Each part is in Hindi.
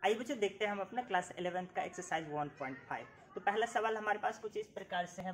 आइए बच्चों देखते हैं हम अपना क्लास 11th का एक्सरसाइज 1.5। तो पहला सवाल हमारे पास कुछ इस प्रकार से है।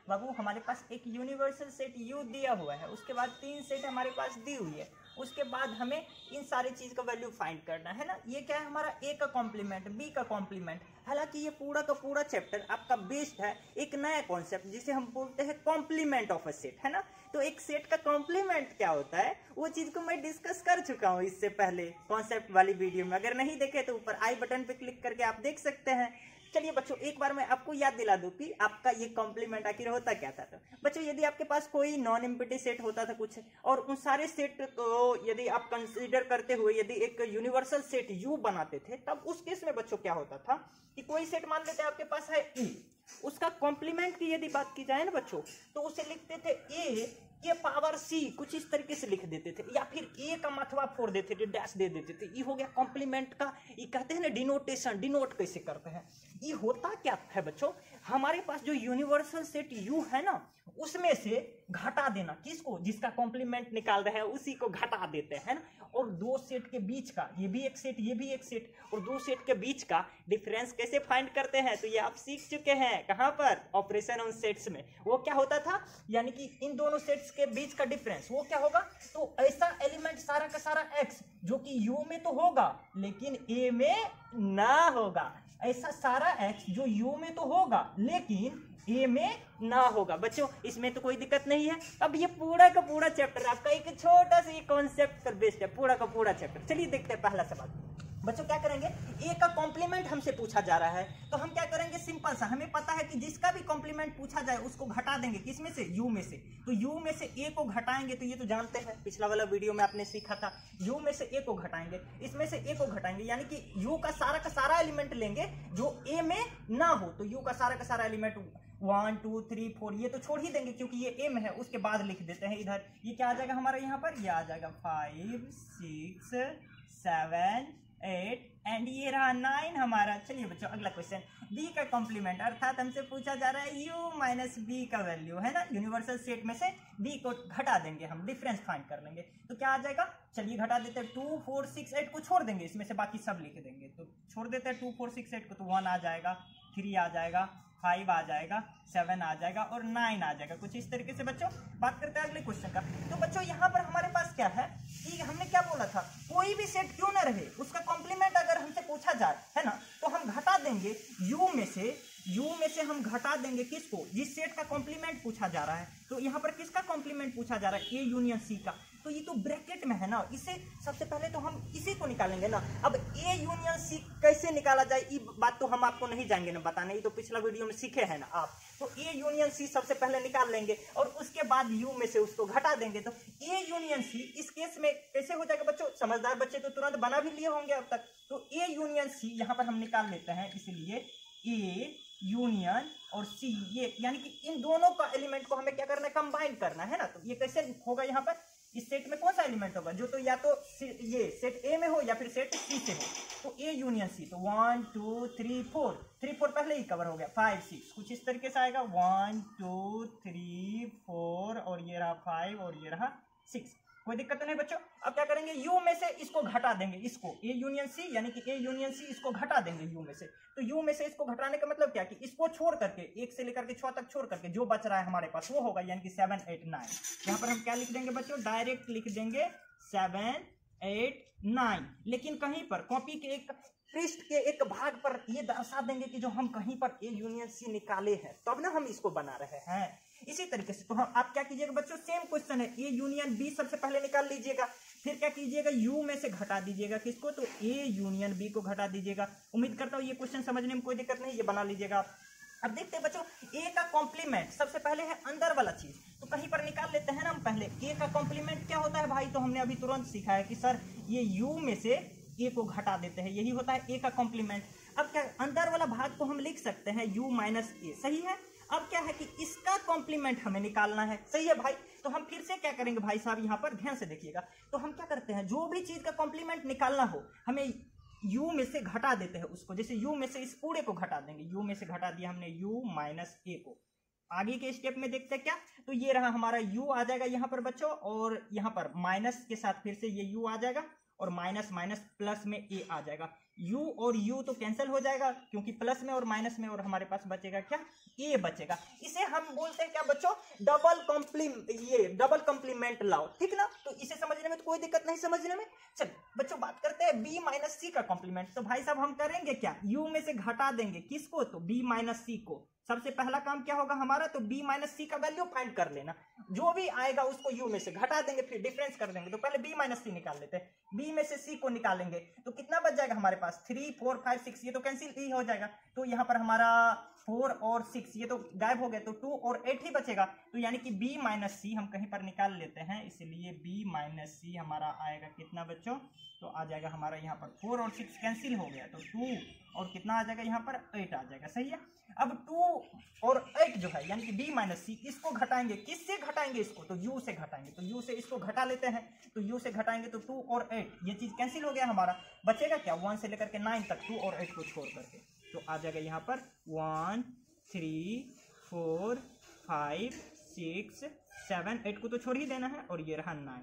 बाबू हमारे पास एक यूनिवर्सल सेट यू दिया हुआ है, उसके बाद 3 सेट हमारे पास दी हुई है, उसके बाद हमें इन सारी चीज़ का वैल्यू फाइंड करना है ना। ये क्या है हमारा ए का कॉम्प्लीमेंट, बी का कॉम्प्लीमेंट। हालांकि ये पूरा का पूरा चैप्टर आपका बेस्ड है एक नया कॉन्सेप्ट जिसे हम बोलते हैं कॉम्प्लीमेंट ऑफ अ सेट, है ना। तो एक सेट का कॉम्प्लीमेंट क्या होता है वो चीज को मैं डिस्कस कर चुका हूँ इससे पहले कॉन्सेप्ट वाली वीडियो में। अगर नहीं देखे तो ऊपर आई बटन पे क्लिक करके आप देख सकते हैं। चलिए बच्चों एक बार मैं आपको याद दिला दूं कि आपका ये कॉम्प्लीमेंट आखिर होता क्या था। तो बच्चों यदि आपके पास कोई नॉन एम्प्टी सेट होता था कुछ, और उन सारे सेट को यदि आप कंसीडर करते हुए यदि एक यूनिवर्सल सेट यू बनाते थे, तब उस केस में बच्चों क्या होता था कि कोई सेट मान लेते आपके पास है ई, उसका कॉम्प्लीमेंट की यदि बात की जाए ना बच्चों तो उसे लिखते थे ए के पावर सी, कुछ इस तरीके से लिख देते थे, या फिर ए का मथवा फोड़ देते थे, डैश दे देते थे। ये हो गया कॉम्प्लीमेंट का। ये कहते हैं ना डिनोटेशन, डिनोट कैसे करते हैं। ये होता क्या है बच्चों, हमारे पास जो यूनिवर्सल सेट यू है ना उसमें से घटा देना, किसको, जिसका कॉम्प्लीमेंट निकाल रहे हैं उसी को घटा देते हैं ना। और दो सेट के बीच का, ये भी एक सेट ये भी एक सेट, और दो सेट के बीच का डिफरेंस कैसे फाइंड करते हैं तो ये आप सीख चुके हैं कहां पर, ऑपरेशन ऑन सेट्स में। वो क्या होता था, यानी कि इन दोनों सेट्स के बीच का डिफरेंस वो क्या होगा, तो ऐसा एलिमेंट सारा का सारा एक्स जो कि यू में तो होगा लेकिन ए में ना होगा, ऐसा सारा एक्स जो यू में तो होगा लेकिन ए में ना होगा। बच्चों इसमें तो कोई दिक्कत नहीं है। अब ये पूरा का पूरा चैप्टर आपका एक छोटा सा कॉन्सेप्ट पर बेस्ड है, पूरा का पूरा चैप्टर। चलिए देखते हैं पहला सवाल। बच्चों क्या करेंगे, ए का कॉम्प्लीमेंट हमसे पूछा जा रहा है तो हम क्या करेंगे, सिंपल सा, हमें पता है कि जिसका भी कॉम्प्लीमेंट पूछा जाए उसको घटा देंगे, किसमें से, यू में से। तो यू में से ए को घटाएंगे तो ये तो जानते हैं, पिछला वाला वीडियो में आपने सीखा था, यू में से ए को घटाएंगे, इसमें से ए को घटाएंगे, यानी कि यू का सारा एलिमेंट लेंगे जो ए में ना हो। तो यू का सारा एलिमेंट 1 2 3 4 ये तो छोड़ ही देंगे क्योंकि ये ए में है। उसके बाद लिख देते हैं इधर, ये क्या आ जाएगा हमारा यहाँ पर, ये आ जाएगा 5 6 7 8 एंड ये रहा 9 हमारा। चलिए बच्चों अगला क्वेश्चन, बी का कॉम्प्लीमेंट, अर्थात हमसे पूछा जा रहा है यू माइनस बी का वैल्यू, है ना। यूनिवर्सल सेट में से बी को घटा देंगे, हम डिफरेंस फाइंड कर लेंगे तो क्या आ जाएगा। चलिए घटा देते हैं, 2 4 6 8 को छोड़ देंगे, इसमें से बाकी सब लिख देंगे। तो छोड़ देते हैं 2 4 6 8 को, तो 1 आ जाएगा, 3 आ जाएगा, 5 आ जाएगा, 7 आ जाएगा और 9 आ जाएगा, कुछ इस तरीके से। बच्चों बात करते हैं अगले क्वेश्चन का। तो बच्चों यहाँ पर हमारे पास क्या है कि हमने क्या बोला था, कोई भी सेट क्यों ना रहे उसका कॉम्प्लीमेंट अगर हमसे पूछा जाए, है ना, तो हम घटा देंगे यू में से हम घटा देंगे किसको, जिस सेट का कॉम्प्लीमेंट पूछा जा रहा है। तो यहाँ पर किसका कॉम्प्लीमेंट पूछा जा रहा है, ए यूनियन सी का। तो ये तो ब्रैकेट में है ना, इसे सबसे पहले तो हम इसी को निकालेंगे ना। अब ए यूनियन सी कैसे निकाला जाए ये बात तो हम आपको नहीं जाएंगे ना बताने, ये तो पिछला वीडियो में सीखे हैं ना आप। तो ए यूनियन सी सबसे पहले निकाल लेंगे और उसके बाद यू में से उसको घटा देंगे। तो ए यूनियन सी इस केस में कैसे हो जाएगा बच्चों, समझदार बच्चे तो तुरंत बना भी लिए होंगे अब तक। तो ए यूनियन सी यहाँ पर हम निकाल लेते हैं, इसलिए ए यूनियन और सी, ये यानी कि इन दोनों का एलिमेंट को हमें क्या करना है, कंबाइन करना है ना। तो ये कैसे होगा, यहाँ पर इस सेट में कौन सा एलिमेंट होगा जो तो या तो ये सेट ए में हो या फिर सेट सी से हो। तो ए यूनियन सी, तो 1 2 3 4 पहले ही कवर हो गया, 5 6 कुछ इस तरीके से आएगा, 1 2 3 4 और ये रहा 5 और ये रहा 6, कोई दिक्कत नहीं बच्चों। अब क्या करेंगे, यू में से इसको घटा देंगे, इसको ए यूनियन सी, यानी कि ए यूनियन सी इसको घटा देंगे यू में से। तो यू में से इसको घटाने का मतलब क्या कि इसको छोड़ करके 1 से लेकर के 6 तक छोड़ करके जो बच रहा है हमारे पास वो होगा, यानी कि 7 8 9। यहाँ पर हम क्या लिख देंगे बच्चों, डायरेक्ट लिख देंगे 7 8 9। लेकिन कहीं पर कॉपी के एक पृष्ठ के एक भाग पर ये दर्शा देंगे कि जो हम कहीं पर ए यूनियन सी निकाले हैं तब ना हम इसको बना रहे हैं। इसी तरीके से तो हम आप क्या कीजिएगा बच्चों, सेम क्वेश्चन है, ए यूनियन बी सबसे पहले निकाल लीजिएगा, फिर क्या कीजिएगा, यू में से घटा दीजिएगा किसको, तो ए यूनियन बी को घटा दीजिएगा। उम्मीद करता हूँ ये क्वेश्चन समझने में कोई दिक्कत नहीं, ये बना लीजिएगा आप। अब देखते हैं बच्चों, ए का कॉम्प्लीमेंट सबसे पहले है अंदर वाला चीज, तो कहीं पर निकाल लेते हैं ना हम पहले। ए का कॉम्प्लीमेंट क्या होता है भाई, तो हमने अभी तुरंत सीखा है कि सर ये यू में से ए को घटा देते हैं, यही होता है ए का कॉम्प्लीमेंट। अब क्या अंदर वाला भाग को हम लिख सकते हैं यू माइनस ए, सही है। अब क्या है कि इसका कॉम्प्लीमेंट हमें निकालना है, सही है भाई। तो हम फिर से क्या करेंगे भाई साहब, यहाँ पर ध्यान से देखिएगा। तो हम क्या करते हैं, जो भी चीज का कॉम्प्लीमेंट निकालना हो हमें यू में से घटा देते हैं उसको, जैसे यू में से इस पूरे को घटा देंगे, यू में से घटा दिया हमने यू माइनस ए को। आगे के स्टेप में देखते हैं क्या, तो ये रहा हमारा यू आ जाएगा यहाँ पर बच्चों, और यहाँ पर माइनस के साथ फिर से ये यू आ जाएगा और माइनस माइनस प्लस में ए आ जाएगा। u और u तो कैंसिल हो जाएगा क्योंकि प्लस में और माइनस में, और हमारे पास बचेगा क्या, a बचेगा। इसे हम बोलते हैं क्या बच्चों, डबल कॉम्प्लीमेंट लाओ, ठीक ना। तो इसे समझने में तो कोई दिक्कत नहीं समझने में। चल बच्चों बात करते हैं b माइनस सी का कॉम्प्लीमेंट। तो भाई साहब हम करेंगे क्या, u में से घटा देंगे किसको, तो b माइनस सी को। सबसे पहला काम क्या होगा हमारा, तो b माइनस सी का वैल्यू फाइंड कर लेना, जो भी आएगा उसको u में से घटा देंगे, फिर डिफरेंस कर देंगे। तो पहले b माइनस सी निकाल लेते हैं, b में से c को निकालेंगे तो कितना बच जाएगा हमारे पास, 3 4 5 6, ये तो कैंसिल ही हो जाएगा। तो यहाँ पर हमारा 4 और 6 ये तो गायब हो गए, तो 2 और 8 ही बचेगा। तो यानी कि b माइनस सी हम कहीं पर निकाल लेते हैं, इसलिए b माइनस सी हमारा आएगा कितना बच्चों, तो आ जाएगा हमारा यहाँ पर 4 और 6 कैंसिल हो गया, तो 2 और कितना आ जाएगा यहाँ पर 8 आ जाएगा, सही है। अब 2 और 8 जो है यानी कि b माइनस सी, इसको घटाएंगे, किससे घटाएंगे इसको, तो u से घटाएंगे। तो u से इसको घटा लेते हैं, तो u से घटाएंगे तो 2 और 8 ये चीज कैंसिल हो गया हमारा, बचेगा क्या 1 से लेकर के 9 तक, 2 और 8 को छोड़ करके। तो आ जाएगा यहाँ पर 1 3 4 5 6 7 8 को तो छोड़ ही देना है, और ये रहा 9।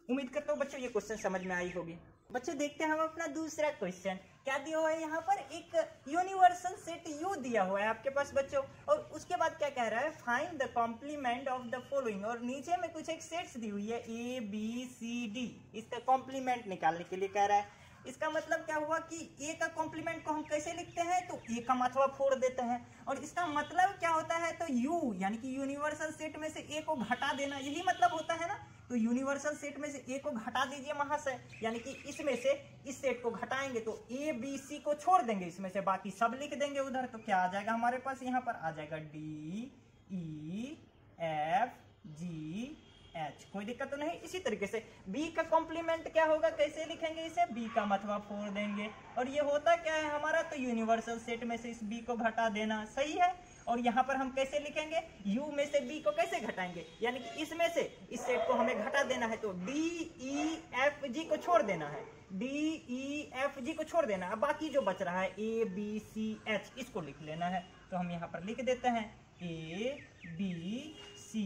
उम्मीद करता हूँ बच्चों ये क्वेश्चन समझ में आई होगी। बच्चों देखते हैं हम अपना दूसरा क्वेश्चन, क्या दिया हुआ है यहाँ पर, एक यूनिवर्सल सेट U दिया हुआ है आपके पास बच्चों, और उसके बाद क्या कह रहा है, find the complement of the following, और नीचे में कुछ एक सेट्स दी हुई है A B C D, इसका कॉम्प्लीमेंट निकालने के लिए कह रहा है। इसका मतलब क्या हुआ कि A का कॉम्प्लीमेंट को हम कैसे लिखते हैं, तो A का माथवा फोड़ देते हैं, और इसका मतलब क्या होता है, तो U यानी कि यूनिवर्सल सेट में से A को घटा देना, यही मतलब होता है ना। तो यूनिवर्सल सेट में से A को घटा दीजिए महाशय, यानी कि इसमें से इस सेट को घटाएंगे तो A B C को छोड़ देंगे, इसमें से बाकी सब लिख देंगे उधर। तो क्या आ जाएगा हमारे पास, यहाँ पर आ जाएगा D E F G H, कोई दिक्कत तो नहीं। इसी तरीके से B का कॉम्प्लीमेंट क्या होगा, कैसे लिखेंगे इसे, B का मथवा फोड़ देंगे, और ये होता क्या है हमारा, तो यूनिवर्सल सेट में से इस B को घटा देना, सही है। और यहाँ पर हम कैसे लिखेंगे, U में से B को कैसे घटाएंगे, यानी कि इसमें से इस सेट को हमें घटा देना है, तो D E F G को छोड़ देना है, D E F G को छोड़ देना है। अब बाकी जो बच रहा है A B C H, इसको लिख लेना है। तो हम यहाँ पर लिख देते हैं A B C,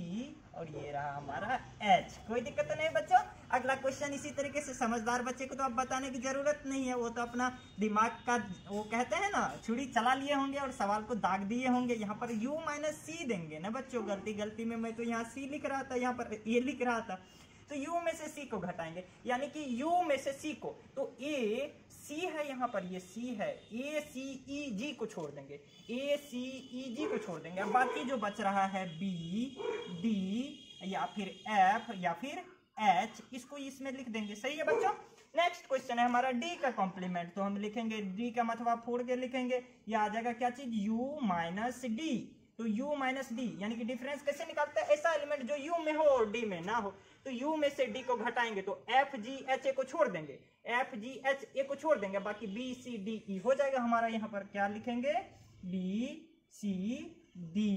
और ये रहा हमारा H, कोई दिक्कत नहीं बच्चों। अगला क्वेश्चन इसी तरीके से, समझदार बच्चे को तो अब बताने की जरूरत नहीं है, वो तो अपना दिमाग का वो कहते हैं ना छुरी चला लिए होंगे और सवाल को दाग दिए होंगे। यहाँ पर U माइनस सी देंगे ना बच्चों, गलती में मैं तो यहाँ C लिख रहा था, यहाँ पर A लिख रहा था। तो U में से C को घटाएंगे, यानी कि U में से C को, तो A C है यहाँ पर, ये C है, A C E G को छोड़ देंगे, A C E G को छोड़ देंगे। अब बाकी जो बच रहा है B D या फिर F या फिर H, इसको इसमें लिख देंगे, सही है बच्चों। नेक्स्ट क्वेश्चन है हमारा D का कॉम्प्लीमेंट, तो हम लिखेंगे D का मथवा फोड़ के लिखेंगे, यह आ जाएगा क्या चीज, U माइनस D। तो U माइनस D यानी कि डिफरेंस कैसे निकालते हैं, ऐसा एलिमेंट जो U में हो और D में ना हो। तो U में से D को घटाएंगे तो F G H A को छोड़ देंगे, F G H A को छोड़ देंगे, बाकी B C D E हो जाएगा हमारा। यहाँ पर क्या लिखेंगे, B C D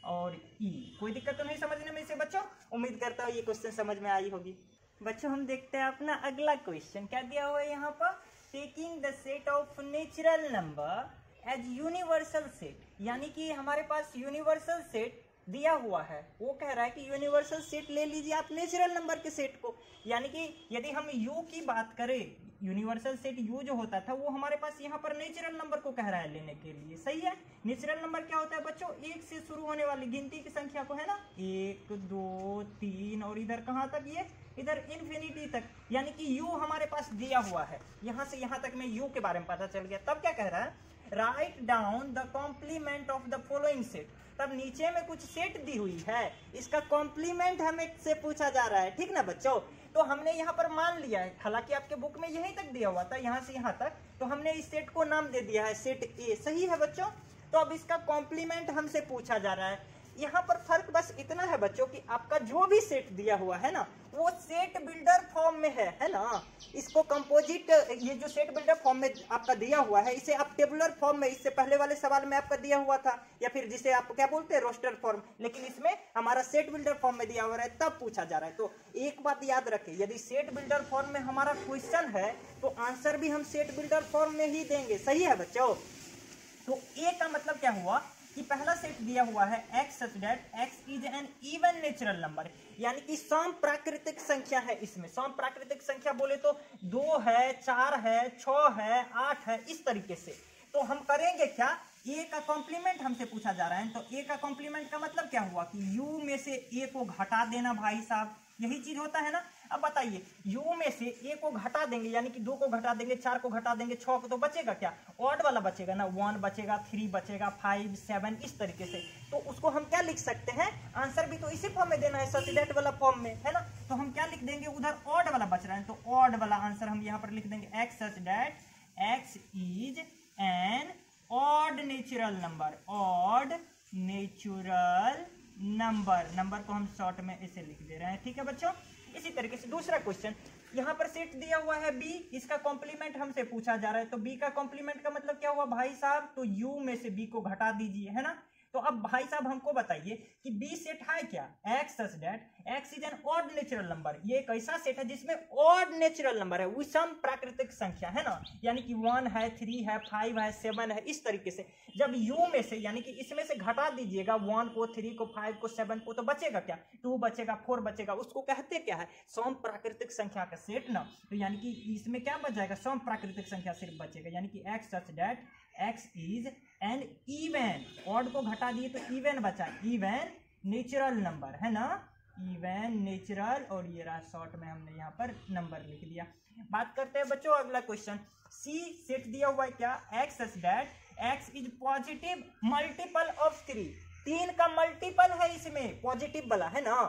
और E, कोई दिक्कत तो नहीं समझने में इसे बच्चों। उम्मीद करता हूँ ये क्वेश्चन समझ में आई होगी। बच्चों हम देखते हैं अपना अगला क्वेश्चन, क्या दिया हुआ है यहाँ पर, taking the set of natural number as universal set, यानी कि हमारे पास यूनिवर्सल सेट दिया हुआ है, वो कह रहा है कि यूनिवर्सल सेट ले लीजिए आप नेचुरल नंबर के सेट को। यानी कि यदि हम U की बात करें, यूनिवर्सल सेट U जो होता था वो हमारे पास यहाँ पर नेचुरल नंबर को कह रहा है लेने के लिए, सही है। नेचुरल नंबर क्या होता है बच्चों, 1 से शुरू होने वाली गिनती की संख्या को, है ना, 1 2 3 और इधर कहाँ तक, ये इधर इन्फिनिटी तक। यानी कि U हमारे पास दिया हुआ है, यहाँ से यहाँ तक में U के बारे में पता चल गया। तब क्या कह रहा है, write down the complement of the following set. तब नीचे में कुछ सेट दी हुई है, इसका कॉम्प्लीमेंट हमें से पूछा जा रहा है, ठीक ना बच्चों। तो हमने यहाँ पर मान लिया है, हालांकि आपके बुक में यहीं तक दिया हुआ था, यहाँ से यहाँ तक, तो हमने इस सेट को नाम दे दिया है सेट ए, सही है बच्चों। तो अब इसका कॉम्प्लीमेंट हमसे पूछा जा रहा है। यहाँ पर फर्क बस इतना है बच्चों कि आपका जो भी सेट दिया हुआ है ना, वो सेट बिल्डर फॉर्म में है ना। इसको कंपोजिट, ये जो सेट बिल्डर फॉर्म में आपका दिया हुआ है, इसे आप टेबुलर फॉर्म में, इससे पहले वाले सवाल में आपका दिया हुआ था, या फिर जिसे आप क्या बोलते हैं रोस्टर फॉर्म, लेकिन इसमें हमारा सेट बिल्डर फॉर्म में दिया हुआ है, तब पूछा जा रहा है। तो एक बात याद रखें, यदि सेट बिल्डर फॉर्म में हमारा क्वेश्चन है तो आंसर भी हम सेट बिल्डर फॉर्म में ही देंगे, सही है बच्चों। तो ए का मतलब क्या हुआ कि पहला सेट दिया हुआ है x such that x is an even natural number, यानी कि सम प्राकृतिक संख्या है। इसमें सम प्राकृतिक संख्या बोले तो 2 है, 4 है, 6 है, 8 है, इस तरीके से। तो हम करेंगे क्या, a का कॉम्प्लीमेंट हमसे पूछा जा रहा है, तो a का कॉम्प्लीमेंट का मतलब क्या हुआ कि u में से a को घटा देना भाई साहब, यही चीज होता है ना। अब बताइए u में से a को घटा देंगे, यानी कि 2 को घटा देंगे, 4 को घटा देंगे, 6 को, तो बचेगा क्या, ऑड वाला बचेगा ना, 1 बचेगा, 3 बचेगा, 5, 7, इस तरीके से। तो उसको हम क्या लिख सकते हैं, आंसर भी तो इसी फॉर्म में देना है, सच दैट वाला फॉर्म में, है ना। तो हम क्या लिख देंगे, उधर ऑड वाला बच रहा है, तो ऑड वाला आंसर हम यहाँ पर लिख देंगे, x such that x is an odd natural number, odd natural number, number को हम शॉर्ट में ऐसे लिख दे रहे हैं, ठीक है बच्चों। इसी तरीके से दूसरा क्वेश्चन, यहाँ पर सेट दिया हुआ है b, इसका कॉम्प्लीमेंट हमसे पूछा जा रहा है, तो b का कॉम्प्लीमेंट का मतलब क्या हुआ भाई साहब, तो u में से b को घटा दीजिए, है ना। तो अब भाई साहब हमको बताइए कि b सेट है क्या, x such that x is an odd natural number, ये एक ऐसा सेट है जिसमें ऑड नेचुरल नंबर है, विषम प्राकृतिक संख्या, है ना, यानी कि 1 है, 3 है, 5 है, 7 है, इस तरीके से। जब u में से, यानी कि इसमें से घटा दीजिएगा 1 को, 3 को, 5 को, 7 को, तो बचेगा क्या, 2 बचेगा, 4 बचेगा, उसको कहते क्या है, सम प्राकृतिक संख्या का सेट ना। तो यानी कि इसमें क्या बच जाएगा, सम प्राकृतिक संख्या सिर्फ बचेगा, यानी कि x such that x is an even, odd को घटा दिए तो इवन बचा, इवन नेचुरल नंबर, है ना, इवन नेचुरल, और ये रहा शॉर्ट में हमने यहाँ पर नंबर लिख दिया। बात करते हैं बच्चों अगला क्वेश्चन, सी सेट दिया हुआ है क्या, x such that x is positive multiple of 3, 3 का मल्टीपल है इसमें, पॉजिटिव वाला, है ना।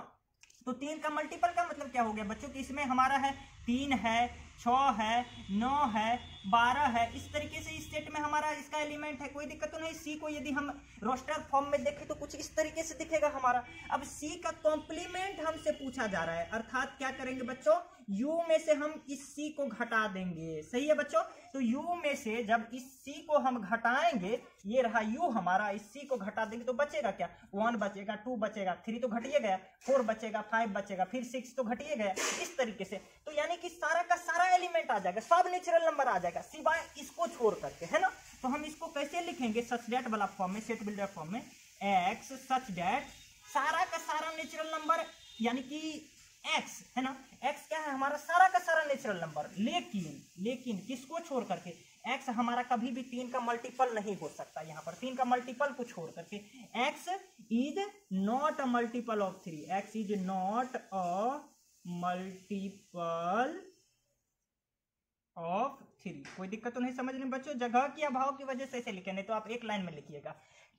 तो 3 का मल्टीपल का मतलब क्या हो गया बच्चों कि इसमें हमारा है 3 है, 6 है, 9 है, 12 है, इस तरीके से इस सेट में हमारा इसका एलिमेंट है, कोई दिक्कत तो नहीं। सी को यदि हम रोस्टर फॉर्म में देखें तो कुछ इस तरीके से दिखेगा हमारा। अब सी का कॉम्प्लीमेंट हमसे पूछा जा रहा है, अर्थात क्या करेंगे बच्चों, यू में से हम इस सी को घटा देंगे, सही है बच्चों। तो यू में से जब इस सी को हम घटाएंगे, ये रहा यू हमारा, इस सी को घटा देंगे तो बचेगा क्या, 1 बचेगा, 2 बचेगा, 3 तो घटिए गया, 4 बचेगा, 5 बचेगा, फिर 6 तो घटिए गया, इस तरीके से। तो यानी कि सारा का सारा एलिमेंट आ जाएगा, सब नेचुरल नंबर आ जाएगा सिवाय इसको छोड़ करके, है ना। तो हम इसको कैसे लिखेंगे, सच दैट वाला फॉर्म में, सेट बिल्डर फॉर्म में, x सच दैट सारा का सारा नेचुरल नंबर, यानी कि x, है ना, x क्या है हमारा, सारा का सारा नेचुरल नंबर, लेकिन किसको छोड़ करके, x हमारा कभी भी 3 का मल्टीपल नहीं हो सकता, यहाँ पर 3 का मल्टीपल को छोड़ करके, x is not a multiple of 3, x is not a multiple of 3। कोई दिक्कत तो नहीं समझने बच्चों, जगह की अभाव की वजह से ऐसे लिखे, नहीं तो आप एक लाइन में लिखिएगा।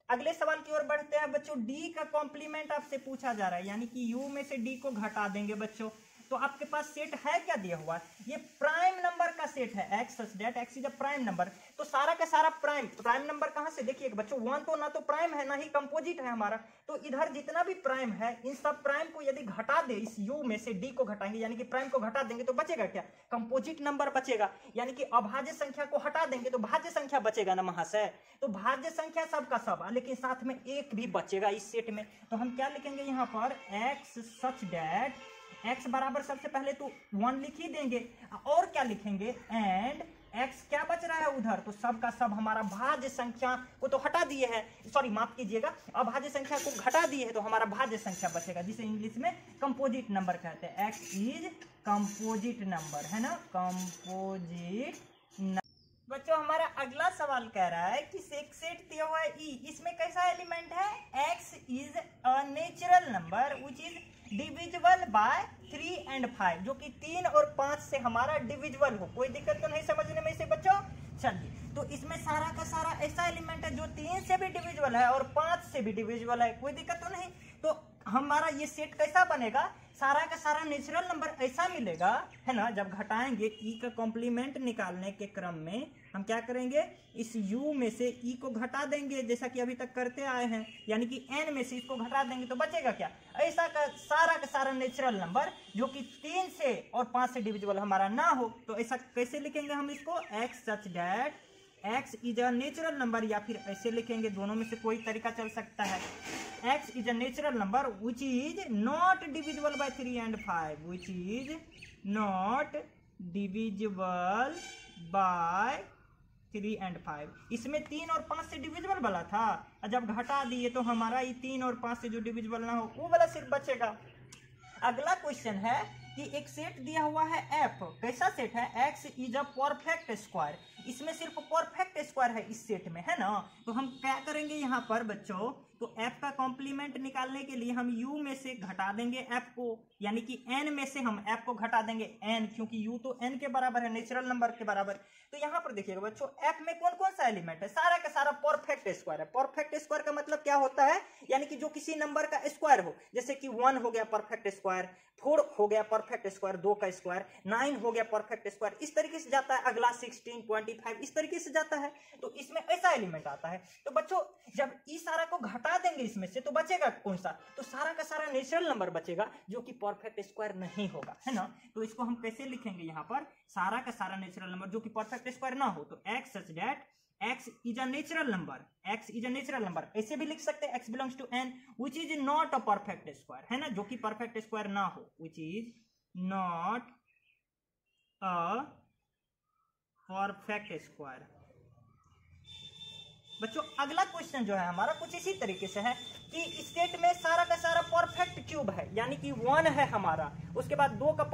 अगले सवाल की ओर बढ़ते हैं बच्चों, डी का कॉम्प्लीमेंट आपसे पूछा जा रहा है, यानी कि यू में से डी को घटा देंगे बच्चों। तो आपके पास सेट है क्या दिया हुआ, ये प्राइम नंबर का सेट है, x such that x is a prime number. तो सारा का सारा प्राइम नंबर कहां से, देखिए बच्चों 1 तो ना तो प्राइम है ना ही कंपोजिट है हमारा, तो इधर जितना भी प्राइम है इन सब प्राइम को यदि घटा दे, इस u में से d को घटाएंगे, यानी कि प्राइम को घटा देंगे तो बचेगा क्या, कंपोजिट नंबर बचेगा। यानी कि अभाज्य संख्या को हटा देंगे तो भाज्य संख्या बचेगा ना महाशय। तो भाज्य संख्या सबका सब, लेकिन साथ में एक भी बचेगा इस सेट में। तो हम क्या लिखेंगे यहाँ पर, x सच दैट x बराबर सबसे पहले तो 1 लिख ही देंगे, और क्या लिखेंगे, एंड x क्या बच रहा है उधर, तो सब का सब हमारा भाज्य संख्या को तो हटा दिए है, सॉरी माफ कीजिएगा, अभाज्य संख्या को घटा दिए है, तो हमारा भाज्य संख्या बचेगा, जिसे इंग्लिश में कंपोजिट नंबर कहते हैं। x इज कंपोजिट नंबर, है ना, कंपोजिट। बच्चों हमारा अगला सवाल कह रहा है कि सेट दिया हुआ है E, इसमें कैसा एलिमेंट है, x is a natural number which is divisible by 3 and 5, जो कि 3 और 5 से हमारा डिविजिबल हो। कोई दिक्कत तो नहीं समझने में इसे बच्चों। चलिए, तो इसमें सारा का सारा ऐसा एलिमेंट है जो 3 से भी डिविजिबल है और 5 से भी डिविजिबल है, कोई दिक्कत तो नहीं। तो हमारा ये सेट कैसा बनेगा, सारा का सारा नेचुरल नंबर ऐसा मिलेगा, है ना। जब घटाएंगे ई का कॉम्प्लीमेंट निकालने के क्रम में हम क्या करेंगे, इस u में से ई को घटा देंगे, जैसा कि अभी तक करते आए हैं, यानी कि n में से इसको घटा देंगे तो बचेगा क्या, ऐसा का सारा नेचुरल नंबर जो कि 3 से और 5 से डिविजिबल हमारा ना हो। तो ऐसा कैसे लिखेंगे हम इसको, x such that x is a natural number, या फिर ऐसे लिखेंगे, दोनों में से कोई तरीका चल सकता है। x is a natural number which is not divisible by 3 and 5, which is not divisible by 3 and 5। इसमें 3 और 5 से डिविजिबल वाला था, और जब घटा दिए तो हमारा ये 3 और 5 से जो डिविजिबल ना हो वो वाला सिर्फ बचेगा। अगला क्वेश्चन है कि एक सेट दिया हुआ है एफ। कैसा सेट है? X is a perfect square. इसमें सिर्फ परफेक्ट स्क्वायर है इस सेट में, है ना। तो हम क्या करेंगे यहाँ पर बच्चों, तो एफ का कॉम्प्लीमेंट निकालने के लिए हम यू में से घटा देंगे एफ को, यानी कि एन में से हम एफ को घटा देंगे एन, क्योंकि यू तो एन के बराबर है, नेचुरल नंबर के बराबर। तो यहाँ पर देखिएगा बच्चों, एफ में कौन कौन सा एलिमेंट है? सारा का सारा परफेक्ट स्क्वायर है। परफेक्ट स्क्वायर का मतलब क्या होता है? यानी कि जो किसी नंबर का स्क्वायर हो, जैसे कि 1 हो गया परफेक्ट स्क्वायर, 4 हो गया परफेक्ट स्क्वायर, 2 का स्क्वायर, 9 हो गया परफेक्ट स्क्वायर, इस तरीके से जाता है। अगला 16, 25 इस तरीके से जाता है। तो इसमें ऐसा एलिमेंट आता है। तो बच्चों जब इस सारा को घटा देंगे इसमें से, तो बचेगा कौन सा? तो सारा का सारा नेचुरल नंबर बचेगा, जो कि परफेक्ट स्क्वायर नहीं होगा, है ना। तो इसको हम कैसे लिखेंगे यहाँ पर? सारा का सारा नेचुरल नंबर जो कि परफेक्ट स्क्वायर ना हो, तो x such that x is a natural number, x is a natural number. ऐसे भी लिख सकते हैं x belongs to n which is not a perfect square, है ना, जो कि परफेक्ट स्क्वायर ना हो, which is not a perfect square. बच्चों अगला क्वेश्चन जो है हमारा कुछ इसी तरीके से है कि इस सेट में सारा का सारा परफेक्ट क्यूब है, यानी कि 1 है हमारा, उसके बाद 2 का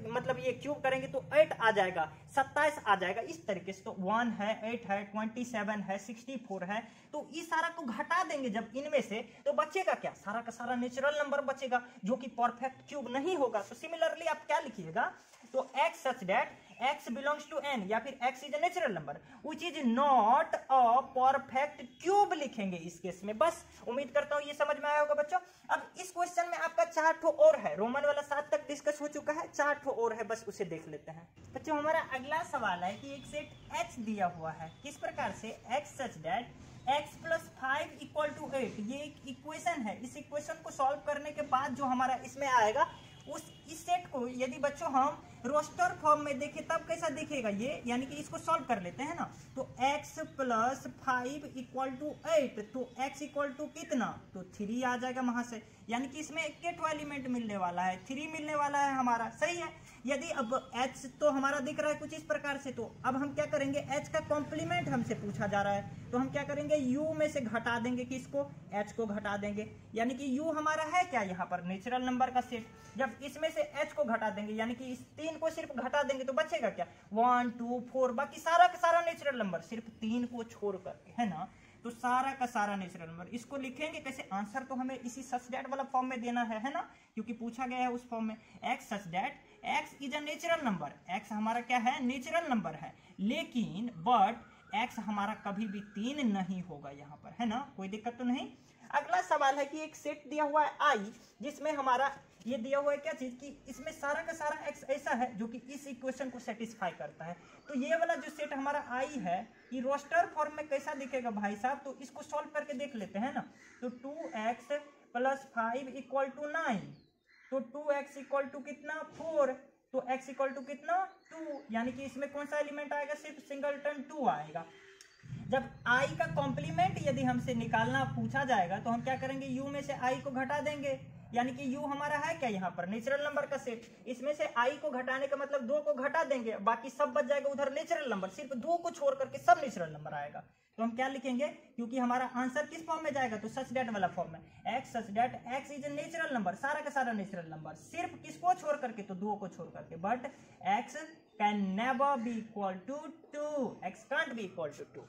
मतलब ये क्यूब करेंगे तो 8 आ जाएगा, 27 आ जाएगा, इस तरीके से। तो 1 है, 8 है, 27 है, 64 है। तो इस सारा को घटा देंगे जब इनमें से, तो बचेगा क्या? सारा का सारा नेचुरल नंबर बचेगा, जो कि परफेक्ट क्यूब नहीं होगा। तो सिमिलरली आप क्या लिखिएगा? तो x such that x belongs to n, या फिर x is a natural number which is not a perfect cube लिखेंगे इस केस में। बस उम्मीद करता हूं ये समझ में आया होगा बच्चों। अब इस क्वेश्चन में आपका 4 ठो और है, रोमन वाला 7 तक डिस्कस हो चुका है, 4 ठो और है, बस उसे देख लेते हैं। बच्चों हमारा अगला सवाल है कि एक सेट h दिया हुआ है, किस प्रकार से? x such that x + 5 = 8। ये एक इक्वेशन है। इस इक्वेशन को सॉल्व करने के बाद जो हमारा इसमें आएगा, इस सेट को यदि बच्चों हम रोस्टर फॉर्म में देखें तब कैसा दिखेगा ये, यानी कि इसको सॉल्व कर लेते हैं ना। तो x + 5 = 8, तो x = कितना? तो 3 आ जाएगा वहां से, यानी कि इसमें एक एलिमेंट मिलने वाला है, 3 मिलने वाला है हमारा, सही है। यदि अब h तो हमारा दिख रहा है कुछ इस प्रकार से, तो अब हम क्या करेंगे? h का कॉम्प्लीमेंट हमसे पूछा जा रहा है, तो हम क्या करेंगे? u में से घटा देंगे, किसको? h को घटा देंगे, यानी कि u हमारा है क्या यहाँ पर? नेचुरल नंबर का सेट। जब इसमें से h को घटा देंगे, यानी कि इस 3 को सिर्फ घटा देंगे, तो बचेगा क्या? 1, 2, 4, बाकी सारा का सारा नेचुरल नंबर, सिर्फ 3 को छोड़ करके, है ना। तो सारा का सारा नेचुरल नंबर, इसको लिखेंगे कैसे? आंसर तो हमें इसी सच दैट वाला फॉर्म में देना है ना, क्योंकि पूछा गया है उस फॉर्म में। x such that x is a natural number, x हमारा क्या है? नेचुरल नंबर है, लेकिन बट x हमारा कभी भी 3 नहीं होगा यहाँ पर, है ना, कोई दिक्कत तो नहीं। अगला सवाल है कि एक सेट दिया हुआ है i, जिसमें हमारा ये दिया हुआ है क्या चीज कि इसमें सारा का सारा x ऐसा है जो कि इस इक्वेशन को सेटिस्फाई करता है। तो ये वाला जो सेट हमारा i है, ये रोस्टर फॉर्म में कैसा दिखेगा भाई साहब? तो इसको सॉल्व करके देख लेते हैं ना। तो 2x + 5 = 9, तो 2x = कितना? 4, तो x = कितना? 2, यानी कि इसमें कौन सा एलिमेंट आएगा? सिर्फ सिंगलटन 2 आएगा। जब i का कॉम्प्लीमेंट यदि हमसे निकालना पूछा जाएगा, तो हम क्या करेंगे? u में से i को घटा देंगे, यानी कि u हमारा है क्या यहाँ पर? नेचुरल नंबर का सेट। इसमें से i को घटाने का मतलब 2 को घटा देंगे, बाकी सब बच जाएगा उधर नेचुरल नंबर, सिर्फ 2 को छोड़ करके सब नेचुरल नंबर आएगा। तो हम क्या लिखेंगे? क्योंकि हमारा आंसर किस फॉर्म में जाएगा? तो सच दैट वाला फॉर्म में। x such that x is a natural number, सारा का सारा नेचुरल नंबर, सिर्फ किसको छोड़ करके? तो 2 को छोड़ करके। But x can never be equal to 2, x can't be equal to 2।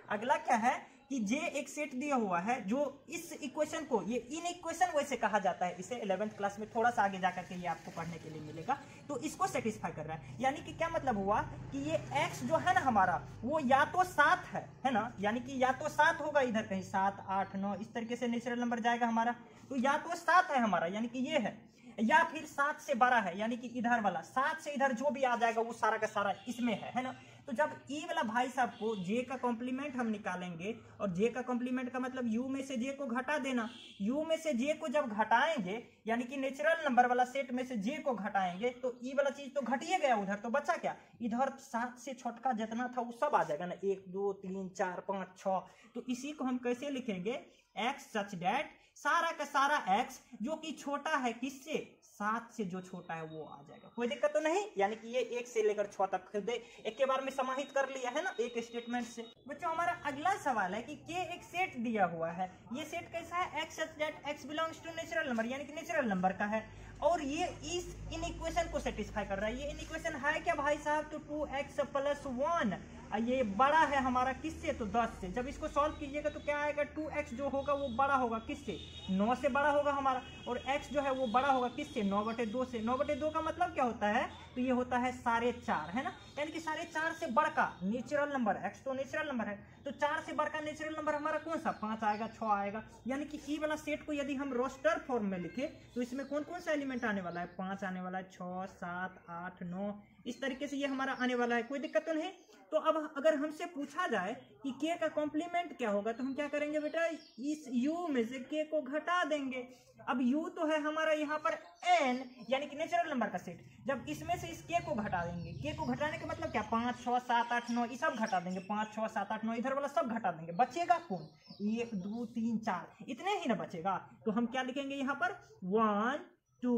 अगला क्या है कि j एक सेट दिया हुआ है, जो इस इक्वेशन को, ये इन इक्वेशन वैसे कहा जाता है इसे, 11th क्लास में थोड़ा सा आगे जाकर के ये आपको पढ़ने के लिए मिलेगा। तो इसको सेटिस्फाई कर रहा है, यानी कि क्या मतलब हुआ कि ये x जो है ना हमारा, वो या तो 7 है ना, यानी कि या तो 7 होगा, इधर कहीं 7, 8, 9 इस तरीके से नेचुरल नंबर जाएगा हमारा। तो या तो 7 है हमारा, यानी कि ये है, या फिर 7 से बड़ा है, यानी कि इधर वाला 7 से इधर जो भी आ जाएगा वो सारा का सारा इसमें है ना। तो जब ई वाला भाई साहब को जे का कॉम्प्लीमेंट हम निकालेंगे, और जे का कॉम्प्लीमेंट का मतलब यू में से जे को घटा देना, यू में से जे को जब घटाएंगे, यानी कि नेचुरल नंबर वाला सेट में से जे को घटाएंगे, तो ई वाला चीज तो घटिए गया उधर, तो बचा क्या? इधर 7 से छोटका जितना था वो सब आ जाएगा ना, 1, 2, 3, 4, 5, 6। तो इसी को हम कैसे लिखेंगे? x सच दैट सारा का सारा x जो कि छोटा है किससे? 7 से जो छोटा है वो आ जाएगा। कोई दिक्कत तो नहीं, यानी कि ये 1 से लेकर 6 तक एक के बार में समाहित कर लिया है ना एक स्टेटमेंट से। बच्चों हमारा अगला सवाल है कि के एक सेट दिया हुआ है, ये सेट कैसा है, x such that x belongs to natural number, यानी कि नेचुरल नंबर का है, और ये इस इन इक्वेशन को सेटिस्फाई कर रहा है। ये इन इक्वेशन है क्या भाई साहब, तो 2x + 1, ये बड़ा है हमारा किससे, तो 10 से। जब इसको सॉल्व कीजिएगा तो क्या आएगा, 2x जो होगा वो बड़ा होगा किससे, 9 से बड़ा होगा हमारा, और x जो है वो बड़ा होगा किससे, 9/2 से। 9/2 का मतलब क्या होता है, तो ये होता है 4.5, है ना, यानी कि 4.5 से बड़का नेचुरल नंबर, x तो नेचुरल नंबर है, तो 4 से बड़का नेचुरल नंबर हमारा कौन सा, 5 आएगा, 6 आएगा। यानी कि ई वाला सेट को यदि हम रोस्टर फॉर्म में लिखे तो इसमें कौन कौन सा एलिमेंट आने वाला है, 5 आने वाला है, 6, 7, 8, 9, इस तरीके से ये हमारा आने वाला है। कोई दिक्कत तो नहीं। तो अब अगर हमसे पूछा जाए कि k का कॉम्प्लीमेंट क्या होगा, तो हम क्या करेंगे बेटा, इस u में से k को घटा देंगे। अब u तो है हमारा यहाँ पर n, यानी कि नेचुरल नंबर का सेट, जब इसमें से इस k को घटा देंगे, k को घटाने का मतलब क्या, 5, 6, 7, 8, 9 ये सब घटा देंगे, 5, 6, 7, 8, 9 इधर वाला सब घटा देंगे, बचेगा कौन, 1, 2, 3, 4 इतने ही ना बचेगा। तो हम क्या लिखेंगे यहाँ पर, 1, 2,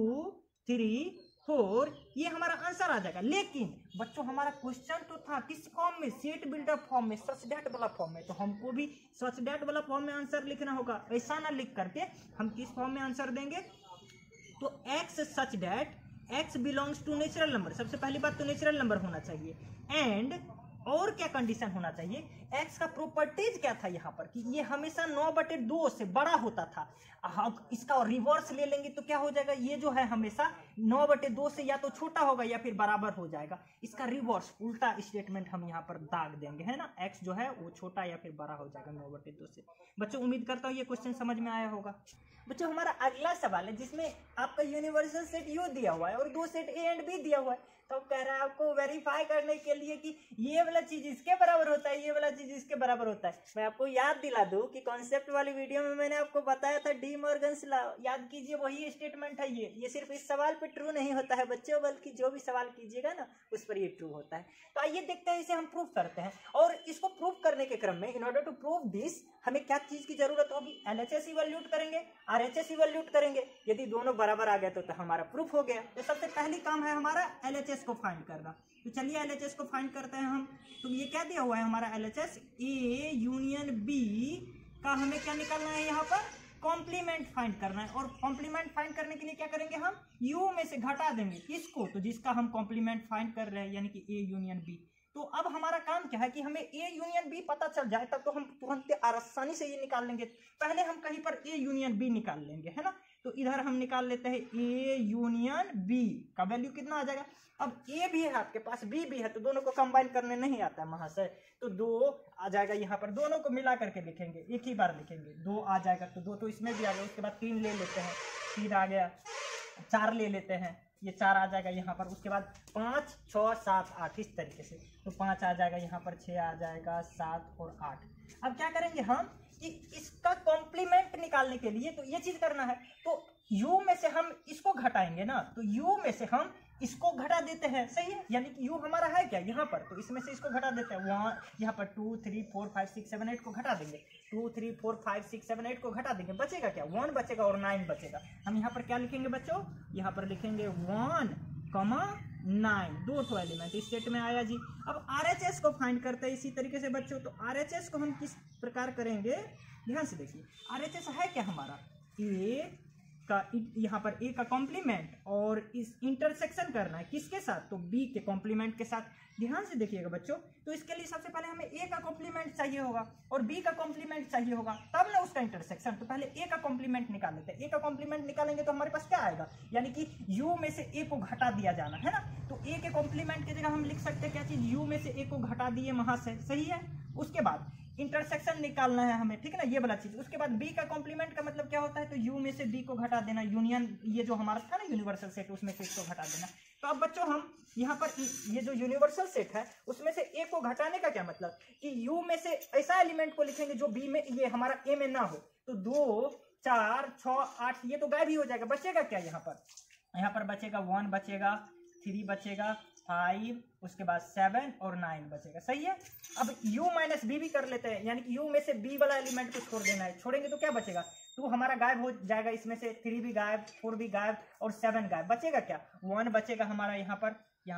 3, 4, ये हमारा आंसर आ जाएगा। लेकिन बच्चों हमारा क्वेश्चन तो था किस फॉर्म में, सेट बिल्डअप फॉर्म में, सच दैट वाला फॉर्म में, तो हमको भी सच दैट वाला फॉर्म में आंसर लिखना होगा। ऐसा ना लिख करके हम किस फॉर्म में आंसर देंगे, तो x such that x belongs to natural number, सबसे पहली बात तो नेचुरल नंबर होना चाहिए, एंड और क्या कंडीशन होना चाहिए, x का प्रॉपर्टीज क्या था यहाँ पर कि ये हमेशा 9/2 से बड़ा होता था। अब इसका रिवर्स ले लेंगे तो क्या हो जाएगा, ये जो है हमेशा 9/2 से या तो छोटा होगा या फिर बराबर हो जाएगा। इसका रिवर्स उल्टा स्टेटमेंट हम यहाँ पर दाग देंगे, है ना, x जो है वो छोटा या फिर बड़ा हो जाएगा 9/2 से। बच्चों उम्मीद करता हूँ ये क्वेश्चन समझ में आया होगा। बच्चों हमारा अगला सवाल है जिसमें आपका यूनिवर्सल सेट यू दिया हुआ है और 2 सेट ए एंड बी दिया हुआ है। तो कह रहा है आपको वेरीफाई करने के लिए कि ये वाला चीज इसके बराबर होता है, ये वाला चीज इसके बराबर होता है। मैं आपको याद दिला दूं कि कॉन्सेप्ट वाली वीडियो में मैंने आपको बताया था डी मॉर्गन्स लॉ, याद कीजिए वही स्टेटमेंट है ये सिर्फ इस सवाल पे ट्रू नहीं होता है बच्चों, बल्कि जो भी सवाल कीजिएगा ना उस पर ये ट्रू होता है। तो आइए देखते हैं इसे हम प्रूव करते हैं, और इसको प्रूव करने के क्रम में in order to prove this हमें क्या चीज की जरूरत होगी, LHS इवैल्यूएट करेंगे, RHS इवैल्यूएट करेंगे। यदि दोनों बराबर आ गए तो हमारा प्रूफ हो गया। तो सबसे पहली काम है हमारा LHS को फाइंड करना। तो चलिए LHS को फाइंड करते हैं हम। तो ये क्या दिया हुआ है हमारा LHS, A यूनियन B का हमें क्या निकालना है, यहाँ पर कॉम्प्लीमेंट फाइंड करना है। और कॉम्प्लीमेंट फाइंड करने के लिए क्या करेंगे, हम U में से घटा देंगे किसको, तो जिसका हम कॉम्प्लीमेंट फाइंड कर रहे हैं, यानी कि A यूनियन B। तो अब हमारा काम क्या है कि हमें A यूनियन B पता चल जाए तब तो हम तुरंत आसानी से ये निकाल लेंगे। पहले हम कहीं पर A यूनियन B निकाल लेंगे, है ना। तो इधर हम निकाल लेते हैं A यूनियन B का वैल्यू कितना आ जाएगा। अब A भी है आपके पास, B भी है, तो दोनों को कंबाइन करने नहीं आता है महाशय, तो 2 आ जाएगा यहाँ पर। दोनों को मिला करके लिखेंगे, एक ही बार लिखेंगे, 2 आ जाएगा, तो 2 तो इसमें भी आ गया। उसके बाद 3 ले लेते हैं, 3 आ गया, 4 ले लेते हैं, ये 4 आ जाएगा यहाँ पर। उसके बाद 5, 6, 7, 8 इस तरीके से, तो 5 आ जाएगा यहाँ पर, 6 आ जाएगा, 7 और 8। अब क्या करेंगे हम कि इसका कॉम्प्लीमेंट निकालने के लिए तो ये चीज करना है, तो u में से हम इसको घटाएंगे ना, तो u में से हम इसको घटा देते हैं, सही है, यानी कि u हमारा है क्या यहाँ पर, तो इसमें से इसको घटा देते हैं। वहाँ यहाँ पर 2, 3, 4, 5, 6, 7, 8 को घटा देंगे, 2, 3, 4, 5, 6, 7, 8 को घटा देंगे, बचेगा क्या, 1 बचेगा और 9 बचेगा। हम यहाँ पर क्या लिखेंगे बच्चों, यहाँ पर लिखेंगे 1, 9, 2 एलिमेंट इस सेट में आया जी। अब RHS को फाइंड करते हैं इसी तरीके से बच्चों। तो RHS को हम किस प्रकार करेंगे, ध्यान से देखिए। RHS है क्या हमारा, A का, यहाँ पर A का कॉम्प्लीमेंट और इस इंटरसेक्शन करना है किसके साथ, तो B के कॉम्प्लीमेंट के साथ। ध्यान से देखिएगा बच्चों, तो इसके लिए सबसे पहले हमें A का कॉम्प्लीमेंट चाहिए होगा और B का कॉम्प्लीमेंट चाहिए होगा, तब ना उसका इंटरसेक्शन। तो पहले A का कॉम्प्लीमेंट निकाल लेते हैं। A का कॉम्प्लीमेंट निकालेंगे तो हमारे पास क्या आएगा, यानी कि U में से A को घटा दिया जाना है ना। तो A के कॉम्प्लीमेंट की जगह हम लिख सकते हैं क्या चीज, U में से A को घटा दिए महाशय, सही है। उसके बाद इंटरसेक्शन निकालना है हमें, ठीक है ना, ये वाला चीज। उसके बाद B का कॉम्प्लीमेंट का मतलब क्या होता है, तो U में से B को घटा देना, यूनियन ये जो हमारा था ना यूनिवर्सल सेट, उसमें से इसको घटा देना। तो अब बच्चों हम यहाँ पर ये जो यूनिवर्सल सेट है उसमें से A को घटाने का क्या मतलब कि U में से ऐसा एलिमेंट को लिखेंगे जो B में, ये हमारा A में ना हो। तो 2, 4, 6, 8 ये तो गायब ही हो जाएगा। बचेगा क्या यहाँ पर बचेगा 1 बचेगा, 3 बचेगा, 5, उसके बाद 7 और 9 बचेगा, सही है। अब U माइनस B भी कर लेते हैं, यानी कि U में से B वाला एलिमेंट को छोड़ देना है। छोड़ेंगे तो क्या बचेगा, 2 हमारा गायब हो जाएगा, इसमें से 3 भी गायब, 4 भी गायब और 7 गायब। बचेगा क्या? 1 बचेगा हमारा यहाँ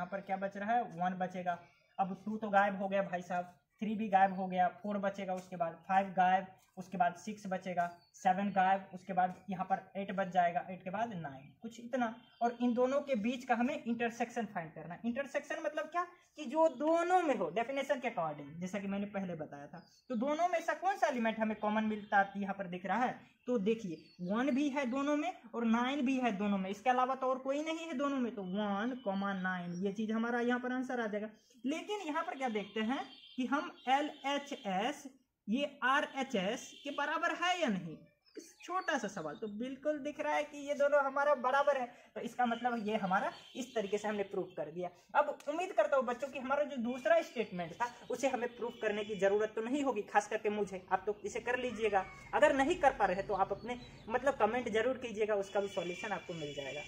पर क्या बच रहा है? 1 बचेगा। अब 2 तो गायब हो गया भाई साहब, 3 भी गायब हो गया, 4 बचेगा, उसके बाद 5 गायब, उसके बाद 6 बचेगा, 7 गायब, उसके बाद यहाँ पर 8 बच जाएगा, 8 के बाद 9, कुछ इतना। और इन दोनों के बीच का हमें इंटरसेक्शन फाइंड करना है। इंटरसेक्शन मतलब क्या? कि जो दोनों में हो, डेफिनेशन के अकॉर्डिंग, जैसा कि मैंने पहले बताया था। तो दोनों में ऐसा कौन सा एलिमेंट हमें कॉमन मिलता है यहाँ पर दिख रहा है? तो देखिए 1 भी है दोनों में और 9 भी है दोनों में, इसके अलावा तो और कोई नहीं है दोनों में। तो 1, 9 ये चीज हमारा यहाँ पर आंसर आ जाएगा। लेकिन यहाँ पर क्या देखते हैं कि हम LHS ये RHS के बराबर है या नहीं, छोटा सा सवाल। तो बिल्कुल दिख रहा है कि ये दोनों हमारा बराबर है, तो इसका मतलब ये हमारा इस तरीके से हमने प्रूफ कर दिया। अब उम्मीद करता हूँ बच्चों कि हमारा जो दूसरा स्टेटमेंट था उसे हमें प्रूफ करने की जरूरत तो नहीं होगी, खास करके मुझे। आप तो इसे कर लीजिएगा, अगर नहीं कर पा रहे तो आप अपने कमेंट जरूर कीजिएगा, उसका भी सॉल्यूशन आपको मिल जाएगा।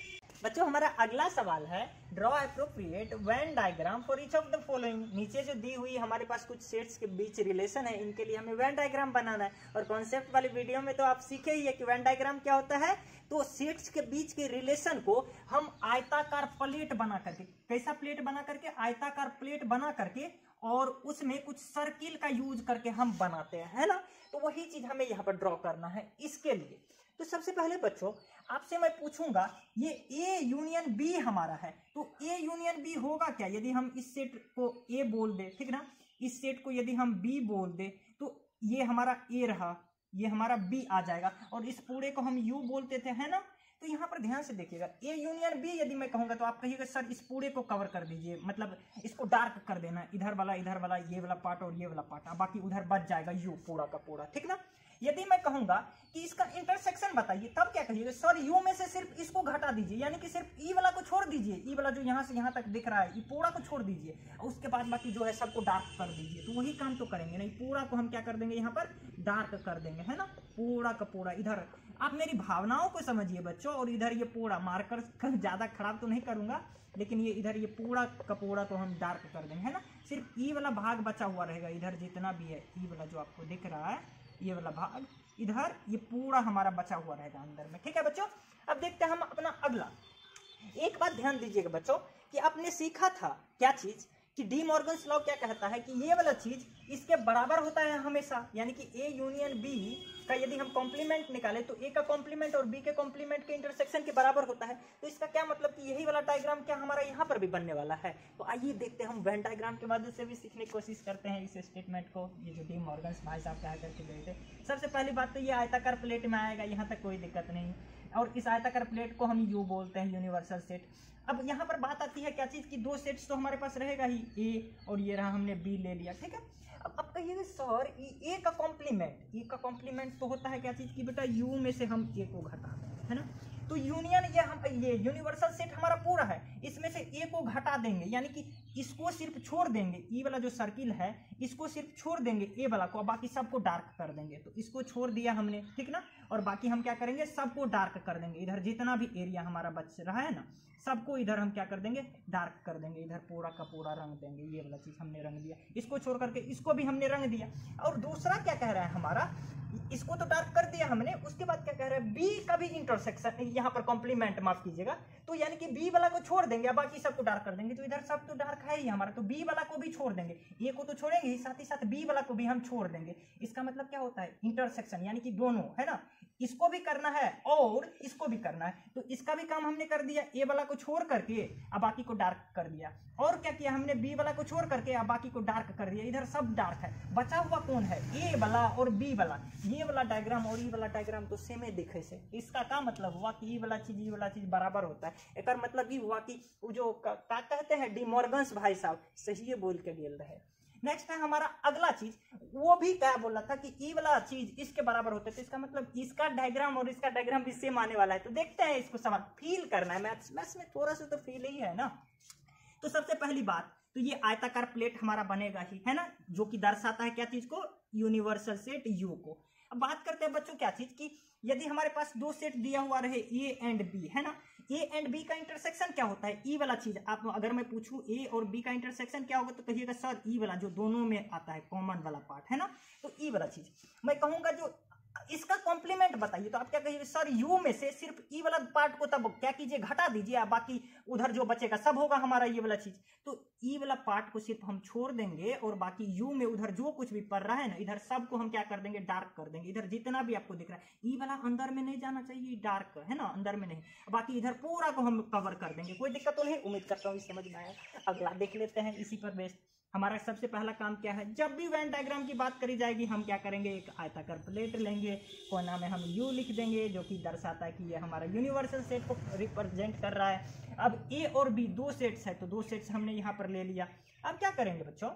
बच्चों हमारा अगला सवाल है, draw appropriate Venn diagram for each of the following. नीचे जो दी हुई हमारे पास कुछ सेट्स के बीच रिलेशन है, इनके लिए हमें वेन डायग्राम बनाना है। और कॉन्सेप्ट वाली वीडियो में तो आप सीखे ही है कि वेन डायग्राम क्या होता है। तो सेट्स के बीच के रिलेशन को हम आयताकार प्लेट बना करके, कैसा प्लेट बना करके? आयताकार प्लेट बना करके, और उसमें कुछ सर्किल का यूज करके हम बनाते हैं, है ना। तो वही चीज हमें यहाँ पर ड्रॉ करना है। इसके लिए तो सबसे पहले बच्चों आपसे मैं पूछूंगा, ये A यूनियन B हमारा है, तो A यूनियन B होगा क्या? यदि हम इस सेट को A बोल दे, ठीक ना, इस सेट को यदि हम B बोल दे तो ये हमारा A रहा, ये हमारा B आ जाएगा, और इस पूरे को हम U बोलते थे, है ना। तो यहाँ पर ध्यान से देखिएगा, A यूनियन B यदि मैं कहूँगा तो आप कहिएगा सर इस पूरे को कवर कर दीजिए, मतलब इसको डार्क कर देना, इधर वाला ये वाला पार्ट और ये वाला पार्ट, बाकी उधर बच जाएगा U पूरा का पूरा, ठीक ना। यदि मैं कहूंगा कि इसका इंटरसेक्शन बताइए, तब क्या कहिएगा? सर U में से सिर्फ इसको घटा दीजिए, यानी कि सिर्फ E वाला को छोड़ दीजिए, E वाला जो यहाँ से यहाँ तक दिख रहा है, ये पूरा को छोड़ दीजिए, और उसके बाद बाकी जो है सबको डार्क कर दीजिए। तो वही काम तो करेंगे नहीं, पूरा को हम क्या कर देंगे यहाँ पर? डार्क कर देंगे, है ना, पूरा का पूरा। इधर आप मेरी भावनाओं को समझिए बच्चों, और इधर ये पूरा मार्कर ज्यादा खराब तो नहीं करूंगा, लेकिन ये इधर ये पूरा का पूरा को हम डार्क कर देंगे, है ना। सिर्फ E वाला भाग बचा हुआ रहेगा, इधर जितना भी है E वाला जो आपको दिख रहा है, ये वाला भाग इधर ये पूरा हमारा बचा हुआ रहेगा अंदर में, ठीक है बच्चों। अब देखते हैं हम अपना अगला। एक बात ध्यान दीजिएगा बच्चों कि आपने सीखा था क्या चीज, कि डी मॉर्गन्स लॉ क्या कहता है कि ये वाला चीज इसके बराबर होता है हमेशा, यानी कि A यूनियन B का यदि हम कॉम्प्लीमेंट निकाले तो A का कॉम्प्लीमेंट और B के कॉम्प्लीमेंट के इंटरसेक्शन के बराबर होता है। तो इसका क्या मतलब कि यही वाला डायग्राम क्या हमारा यहाँ पर भी बनने वाला है। तो आइए देखते हैं, हम वेन डायग्राम के मदद से भी सीखने की कोशिश करते हैं इस स्टेटमेंट को, ये जो डी मॉर्गन्स भाई साहब कहा करके गए थे। सबसे पहली बात तो ये आयताकार प्लेट में आएगा, यहाँ तक कोई दिक्कत नहीं, और इस आयताकार प्लेट को हम U बोलते हैं, यूनिवर्सल सेट। अब यहाँ पर बात आती है क्या चीज की, 2 सेट्स तो हमारे पास रहेगा ही, A और ये रहा हमने B ले लिया, ठीक है। अब कहिएगा सर A का कॉम्प्लीमेंट तो होता है क्या चीज की बेटा, U में से हम A को घटा देंगे, है ना। तो यूनियन ये यूनिवर्सल सेट हमारा पूरा है, इसमें से A को घटा देंगे, यानी कि इसको सिर्फ छोड़ देंगे, E वाला जो सर्किल है इसको सिर्फ छोड़ देंगे A वाला को, बाकी सबको डार्क कर देंगे। तो इसको छोड़ दिया हमने, ठीक ना, और बाकी हम क्या करेंगे, सबको डार्क कर देंगे। इधर जितना भी एरिया हमारा बच रहा है ना, सबको इधर हम क्या कर देंगे, डार्क कर देंगे, इधर पूरा का पूरा रंग देंगे। ये वाला चीज हमने रंग दिया, इसको छोड़ करके इसको भी हमने रंग दिया। और दूसरा क्या कह रहा है हमारा, इसको तो डार्क कर दिया हमने, उसके बाद क्या कह रहा है, B का भी इंटरसेक्शन, यहाँ पर कॉम्प्लीमेंट माफ कीजिएगा, तो यानी कि B वाला को छोड़ देंगे, बाकी सबको डार्क कर देंगे। तो इधर सब तो डार्क है ही हमारा, तो B वाला को भी छोड़ देंगे, A को तो छोड़ेंगे ही, साथ ही साथ B वाला को भी हम छोड़ देंगे। इसका मतलब क्या होता है, इंटरसेक्शन, यानी कि दोनों, है ना, इसको भी करना है और इसको भी करना है। तो इसका भी काम हमने कर दिया, A वाला को छोड़ करके अब बाकी को डार्क कर दिया। और क्या किया हमने, B वाला को छोड़ करके अब बाकी को डार्क कर दिया। इधर सब डार्क है, बचा हुआ कौन है, A वाला और B वाला। ये वाला डायग्राम और ये वाला डायग्राम तो सेम है दिखे से। इसका क्या मतलब हुआ कि ये वाला चीज बराबर होता है। एक मतलब ये हुआ कि वो जो क्या कहते हैं डी मॉर्गन्स भाई साहब सही है बोल के गेल रहे। नेक्स्ट है हमारा अगला चीज, वो भी क्या बोला था कि ई वाला चीज इसके बराबर होता है। तो इसका मतलब इसका डायग्राम और इसका डायग्राम भी सेम आने वाला है। तो देखते हैं इसको समझ फील करना है, मैथ्स में थोड़ा सा तो फील ही है ना। तो सबसे पहली बात तो ये आयताकार प्लेट हमारा बनेगा ही, है ना, जो कि दर्शाता है क्या चीज को, यूनिवर्सल सेट यू को। अब बात करते हैं बच्चों क्या चीज की, यदि हमारे पास 2 सेट दिया हुआ रहे A एंड B, है ना, A एंड B का इंटरसेक्शन क्या होता है, E वाला चीज। आप अगर मैं पूछूं A और B का इंटरसेक्शन क्या होगा तो कहिएगा सर E वाला, जो दोनों में आता है कॉमन वाला पार्ट, है ना। तो E वाला चीज मैं कहूंगा जो इसका कॉम्प्लीमेंट बताइए। तो आप क्या कहिए सर यू में से सिर्फ ई वाला पार्ट को तब क्या कीजिए घटा दीजिए, बाकी उधर जो बचेगा सब होगा हमारा ये वाला चीज। तो ई वाला पार्ट को सिर्फ हम छोड़ देंगे और बाकी यू में उधर जो कुछ भी पड़ रहा है ना इधर सबको हम क्या कर देंगे डार्क कर देंगे। इधर जितना भी आपको दिख रहा है ई वाला अंदर में नहीं जाना चाहिए, डार्क है ना अंदर में नहीं, बाकी इधर पूरा को हम कवर कर देंगे। कोई दिक्कत तो नहीं, उम्मीद करता हूँ समझ में आया। अगला देख लेते हैं इसी पर बेस्ड हमारा सबसे पहला काम क्या है। जब भी वेन डायग्राम की बात करी जाएगी हम क्या करेंगे, एक आयताकार प्लेट लेंगे, कोना में हम यू लिख देंगे जो कि दर्शाता है कि ये हमारा यूनिवर्सल सेट को रिप्रेजेंट कर रहा है। अब ए और बी दो सेट्स है तो दो सेट्स हमने यहाँ पर ले लिया। अब क्या करेंगे बच्चों,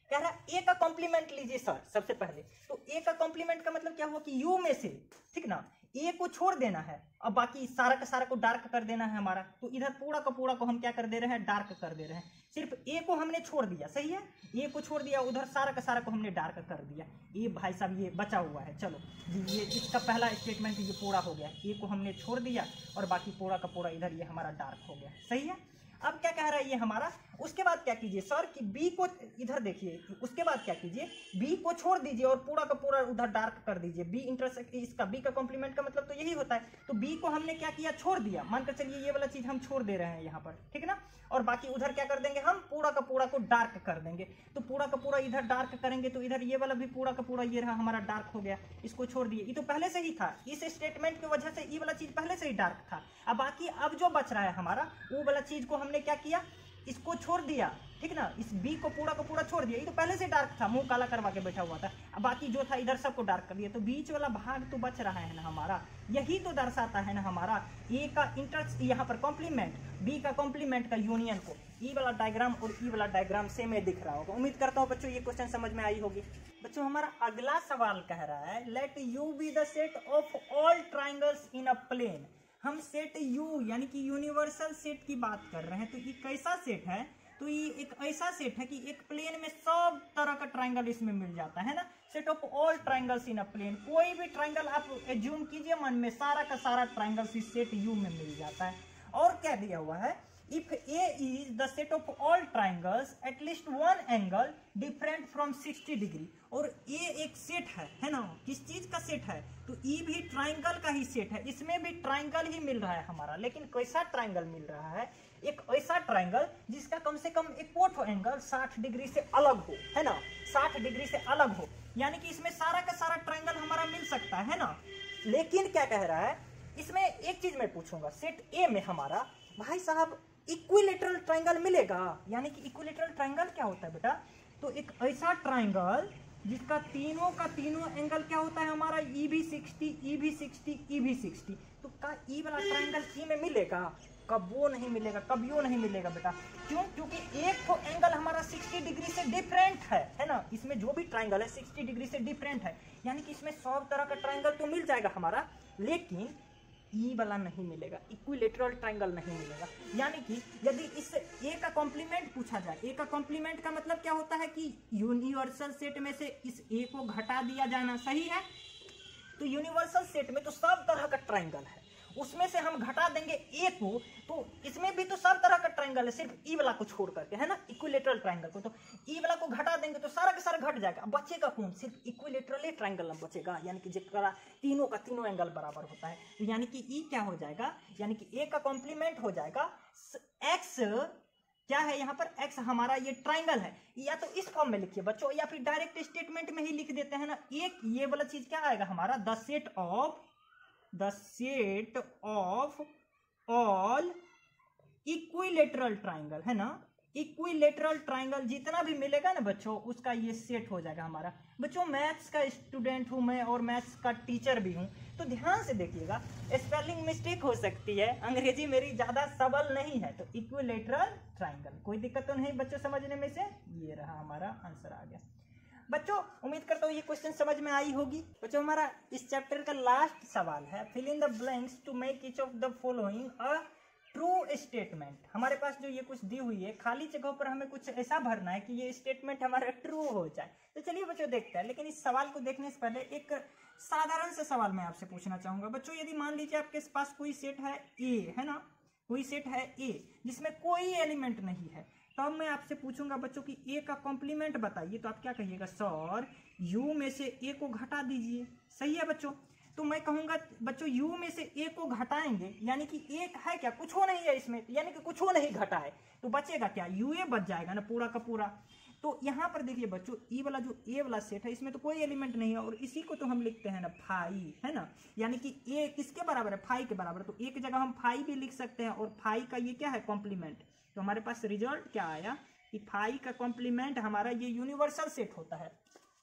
कह रहा है ए का कॉम्प्लीमेंट लीजिए सर सबसे पहले। तो ए का कॉम्प्लीमेंट का मतलब क्या हुआ कि यू में से, ठीक ना, ए को छोड़ देना है और बाकी सारा का सारा को डार्क कर देना है हमारा। तो इधर पूरा का पूरा को हम क्या कर दे रहे हैं, डार्क कर दे रहे हैं। सिर्फ ए को हमने छोड़ दिया, सही है, ए को छोड़ दिया, उधर सारा का सारा को हमने डार्क कर दिया। ये भाई साहब ये बचा हुआ है, चलो जी ये इसका पहला स्टेटमेंट ये पूरा हो गया। ए को हमने छोड़ दिया और बाकी पूरा का पूरा इधर ये हमारा डार्क हो गया, सही है। अब क्या कह रहा है ये हमारा, उसके बाद क्या कीजिए सर कि बी को इधर देखिए, उसके बाद क्या कीजिए बी को छोड़ दीजिए और पूरा का पूरा उधर डार्क कर दीजिए। बी इंटरसेक्ट इसका बी का कॉम्प्लीमेंट का मतलब तो यही होता है। तो बी को हमने क्या किया, छोड़ दिया, मानकर चलिए ये वाला चीज हम छोड़ दे रहे हैं यहाँ पर, ठीक ना, और बाकी उधर क्या कर देंगे हम पूरा का पूरा को डार्क कर देंगे। तो पूरा का पूरा इधर डार्क करेंगे तो इधर ये वाला भी पूरा का पूरा ये रहा हमारा डार्क हो गया। इसको छोड़ दिए, ये तो पहले से ही था, इस स्टेटमेंट की वजह से ये वाला चीज पहले से ही डार्क था। अब बाकी अब जो बच रहा है हमारा वो वाला चीज को हमने क्या किया, इसको छोड़ दिया, ठीक ना, इस बी को पूरा का पूरा छोड़ दिया। ये तो पहले से डार्क था, मुंह काला करवा के बैठा हुआ था। अब बाकी जो था इधर सबको डार्क कर दिया। तो बीच वाला भाग तो बच रहा है ना हमारा, यही तो दर्शाता है ना हमारा ए का इंटर यहाँ पर कॉम्प्लीमेंट, बी का कॉम्प्लीमेंट का यूनियन को। ई वाला डायग्राम और ई वाला डायग्राम सेम में दिख रहा होगा। उम्मीद करता हूँ बच्चों ये क्वेश्चन समझ में आई होगी। बच्चों हमारा अगला सवाल कह रहा है let U be the set of all triangles in a plane. हम सेट यू यानी कि यूनिवर्सल सेट की बात कर रहे हैं। तो ये कैसा सेट है, तो ये एक ऐसा सेट है कि एक प्लेन में सब तरह का ट्राइंगल इसमें मिल जाता है ना। Set of all triangles in a plane, कोई भी ट्राइंगल आप एज्यूम कीजिए मन में, सारा का सारा ट्राइंगल्स इस सेट यू में मिल जाता है। और क्या दिया हुआ है, if A is the set of all triangles at least one angle different from 60 degree. और A एक सेट है ना, किस चीज का सेट है, तो E भी ट्राइंगल का ही सेट है। इसमें भी ट्राइंगल ही मिल रहा है हमारा, लेकिन कैसा ट्राइंगल मिल रहा है, एक ऐसा ट्राइंगल जिसका कम से कम एक कोट एंगल 60 डिग्री से अलग हो, है ना, 60 डिग्री से अलग हो। यानी कि इसमें सारा का सारा ट्राइंगल हमारा मिल सकता है ना। लेकिन क्या कह रहा है, इसमें एक चीज मैं पूछूंगा, सेट ए में हमारा भाई साहब इक्विलेटरल ट्राइंगल मिलेगा। यानी कि इक्विलेटरल ट्राइंगल क्या होता है बेटा, तो एक ऐसा ट्राइंगल जिसका तीनों का तीनों एंगल क्या होता है हमारा, ई भी 60, ई भी 60, ई भी 60। तो का ई वाला ट्राइंगल ई में मिलेगा, कब वो नहीं मिलेगा, कभियो नहीं मिलेगा बेटा। क्यों, क्योंकि एक तो एंगल हमारा 60 डिग्री से डिफरेंट है ना, इसमें जो भी ट्राइंगल है 60 डिग्री से डिफरेंट है। यानी कि इसमें सब तरह का ट्राइंगल तो मिल जाएगा हमारा, लेकिन ई वाला नहीं मिलेगा, इक्विलेटरल ट्राइंगल नहीं मिलेगा। यानी कि यदि इस ए का कॉम्प्लीमेंट पूछा जाए, ए का कॉम्प्लीमेंट का मतलब क्या होता है कि यूनिवर्सल सेट में से इस ए को घटा दिया जाना, सही है। तो यूनिवर्सल सेट में तो सब तरह का ट्राइंगल है, उसमें से हम घटा देंगे ए को, तो इसमें भी तो सब तरह का ट्राइंगल है, सिर्फ ई वाला को छोड़ करके, है ना, इक्विलेटरल ट्राइंगल को। तो ई वाला को घटा देंगे तो सारा का सारा घट जाएगा, बचेगा कौन, सिर्फ इक्विलेटरल ट्राइंगल बचेगा, यानी कि जिसका तीनों का तीनों एंगल बराबर होता है। तो यानी कि ई क्या हो जाएगा, यानी कि ए का कॉम्प्लीमेंट हो जाएगा एक्स, क्या है यहाँ पर एक्स हमारा ये ट्राइंगल है, या तो इस फॉर्म में लिखिए बच्चों, या फिर डायरेक्ट स्टेटमेंट में ही लिख देते हैं ना। एक ये वाला चीज क्या आएगा हमारा, the set of all equilateral triangle, है ना, इक्विलेटरल ट्राइंगल जितना भी मिलेगा ना बच्चों उसका ये सेट हो जाएगा हमारा। बच्चों मैथ्स का स्टूडेंट हूं मैं और मैथ्स का टीचर भी हूं, तो ध्यान से देखिएगा, स्पेलिंग मिस्टेक हो सकती है, अंग्रेजी मेरी ज्यादा सबल नहीं है। तो इक्विलेटरल ट्राइंगल, कोई दिक्कत तो नहीं बच्चों समझने में से, ये रहा हमारा आंसर आ गया। बच्चों उम्मीद करता हूँ ये क्वेश्चन समझ में आई होगी। बच्चों हमारा इस चैप्टर का लास्ट सवाल है, fill in the blanks to make each of the following a true statement. हमारे पास जो ये कुछ दी हुई है, खाली जगह पर हमें कुछ ऐसा भरना है कि ये स्टेटमेंट हमारा ट्रू हो जाए। तो चलिए बच्चों देखते हैं, लेकिन इस सवाल को देखने से पहले एक साधारण सा सवाल मैं आपसे पूछना चाहूंगा। बच्चों यदि मान लीजिए आपके पास कोई सेट है ए, है ना, कोई सेट है ए जिसमें कोई एलिमेंट नहीं है, तो अब मैं आपसे पूछूंगा बच्चों कि ए का कॉम्प्लीमेंट बताइए, तो आप क्या कहिएगा, सर यू में से ए को घटा दीजिए। सही है बच्चों। तो मैं कहूंगा बच्चों यू में से ए को घटाएंगे, यानी कि एक है क्या, कुछ हो नहीं है इसमें, यानी कि कुछ हो नहीं घटा है, तो बचेगा क्या, यू ए बच जाएगा ना पूरा का पूरा। तो यहाँ पर देखिए बच्चों ई वाला जो ए वाला सेट है इसमें तो कोई एलिमेंट नहीं है, और इसी को तो हम लिखते हैं ना फाई, है ना, यानी कि ए किसके बराबर है, फाई के बराबर। तो एक जगह हम फाई भी लिख सकते हैं, और फाई का ये क्या है, कॉम्प्लीमेंट। तो हमारे पास रिजल्ट क्या आया कि फाई का कॉम्प्लीमेंट हमारा ये यूनिवर्सल सेट होता है।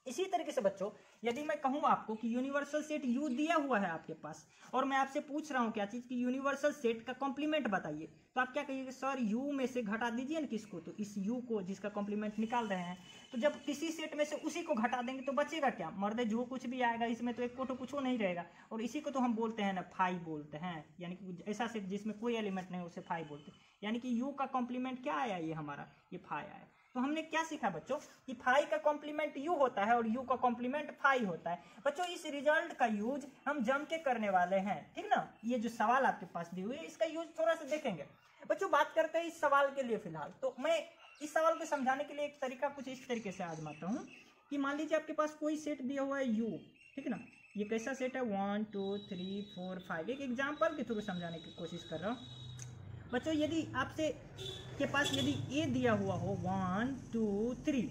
इसी तरीके से बच्चों यदि मैं कहूं आपको कि यूनिवर्सल सेट यू दिया हुआ है आपके पास, और मैं आपसे पूछ रहा हूं क्या चीज कि यूनिवर्सल सेट का कॉम्प्लीमेंट बताइए, तो आप क्या कहिएगा, सर यू में से घटा दीजिए ना किसको, तो इस यू को जिसका कॉम्प्लीमेंट निकाल रहे हैं। तो जब किसी सेट में से उसी को घटा देंगे तो बचेगा क्या, मर्दे जो कुछ भी आएगा इसमें तो एक को तो कुछ नहीं रहेगा, और इसी को तो हम बोलते हैं ना फाई बोलते हैं, यानी कि ऐसा सेट जिसमें कोई एलिमेंट नहीं उसे फाई बोलते हैं। यानी कि यू का कॉम्प्लीमेंट क्या आया, ये हमारा ये फाई आया। तो हमने क्या सीखा बच्चों कि फाई का कॉम्प्लीमेंट यू होता है और यू का कॉम्प्लीमेंट फाई होता है। बच्चों इस रिजल्ट का यूज हम जम के करने वाले हैं, ठीक ना। ये जो सवाल आपके पास दिए हुए इसका यूज थोड़ा सा देखेंगे बच्चों। बात करते हैं इस सवाल के लिए फिलहाल, तो मैं इस सवाल को समझाने के लिए एक तरीका कुछ इस तरीके से आजमाता हूँ कि मान लीजिए आपके पास कोई सेट दिया हुआ है यू, ठीक ना। ये कैसा सेट है, 1 2 3 4 5। एक एग्जाम्पल के थ्रू समझाने की कोशिश कर रहा हूँ बच्चों। यदि आपसे के पास यदि ए दिया हुआ हो 1 2 3,